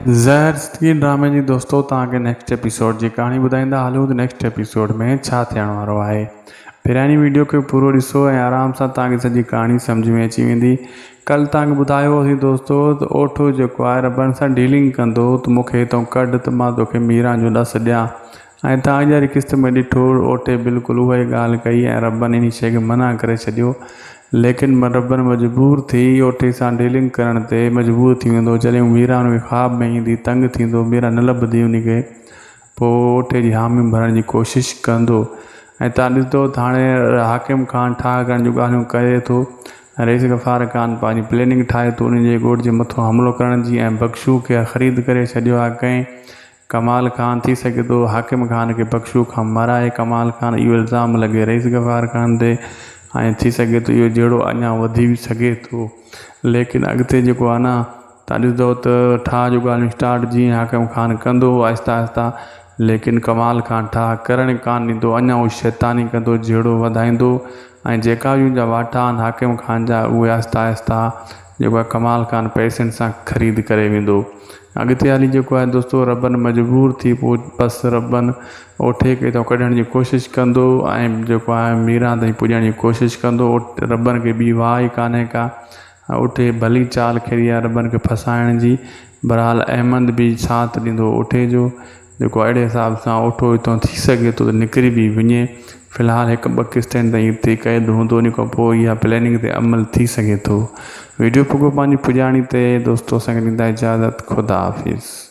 ज़हर स्क्रीन ड्रामे जी दोस्तों तव्हांखे नेक्स्ट एपिसोड की कहानी ॿुधाईंदा हलूं। तो नेक्स्ट एपिसोड में छा थियण वारो आहे। पहिरियां वीडियो खे पूरो ॾिसो ऐं आराम सां तव्हांखे सॼी कहानी सम्झ में अची वेंदी। कल तव्हांखे ॿुधायो हुओसीं दोस्तों त ओठो जेको आहे रबन सां डीलिंग कंदो त मूंखे हितां कढ त मां तोखे मीरा जो ॾस ॾियां। ऐं तव्हां ॼारी क़िस्त में ॾिठो ओठे बिल्कुलु उहा ई ॻाल्हि कई ऐं रबन इन शइ खे मना करे छॾियो। लेकिन रबन मजबूर थी ओठे सां डीलिंग करण ते मजबूर थी वेंदो। जॾहिं मीरा उनखे ख़्वाब में ईंदी तंग थींदो, मीरा न लभंदी उनखे, पोइ ओठे जी हामी भरण जी कोशिशि कंदो। ऐं तव्हां ॾिसंदो त हाणे हाकिम ख़ान ठाह करण जूं ॻाल्हियूं करे थो। रईस गफ़ार ख़ान पंहिंजी प्लेनिंग ठाहे थो उनजे ॻोठ जे मथां हमिलो करण जी, ऐं बख्शू खे ख़रीद करे छॾियो आहे कंहिं कमाल ख़ान। थी सघे थो हाकिम ख़ान खे बख्शू खां मराए कमाल ख़ान, इहो इल्ज़ाम लॻे रईस गफ़ार ख़ान ते। ऐं थी सघे थो इहो जहिड़ो अञा वधी बि सघे थो। लेकिन अॻिते जेको आहे न तव्हां ॾिसंदो त ठाह जूं ॻाल्हियूं स्टार्ट जीअं हाकिम ख़ान कंदो आहिस्ता आहिस्ता, लेकिन कमाल ख़ान ठाह करण कान ॾींदो। अञा उहो शैतानी कंदो, जहिड़ो वधाईंदो, ऐं जेका बि जा वाटा आहिनि हाकिम ख़ान जा उहे आहिस्ता आहिस्ता जेको आहे कमाल ख़ान पैसनि सां ख़रीद करे वेंदो। अॻिते हली जेको आहे दोस्तों रबन मजबूर थी पोइ बसि रबन ओठे खे तो कढण जी कोशिशि कंदो ऐं जेको आहे मीरा ताईं पुॼण जी कोशिशि कंदो। रबन खे ॿी वाह ई कान्हे का, ओठे भली चाल खेॾी आहे रबन खे फसाइण जी। बहरहाल अहमद बि साथ ॾींदो ओठे जो, जेको अहिड़े हिसाब सां ओठो हितां थी सघे थो त निकिरी बि वञे। फ़िलहाल हिकु ॿ किस्तनि ताईं हिते क़ैद हूंदो, उन खां पोइ इहा प्लैनिंग ते अमल थी सघे थो। वीडियो पुॻो पंहिंजी पुॼाणी ते दोस्तों, असांखे ॾींदा इजाज़त। ख़ुदा हाफ़िज़।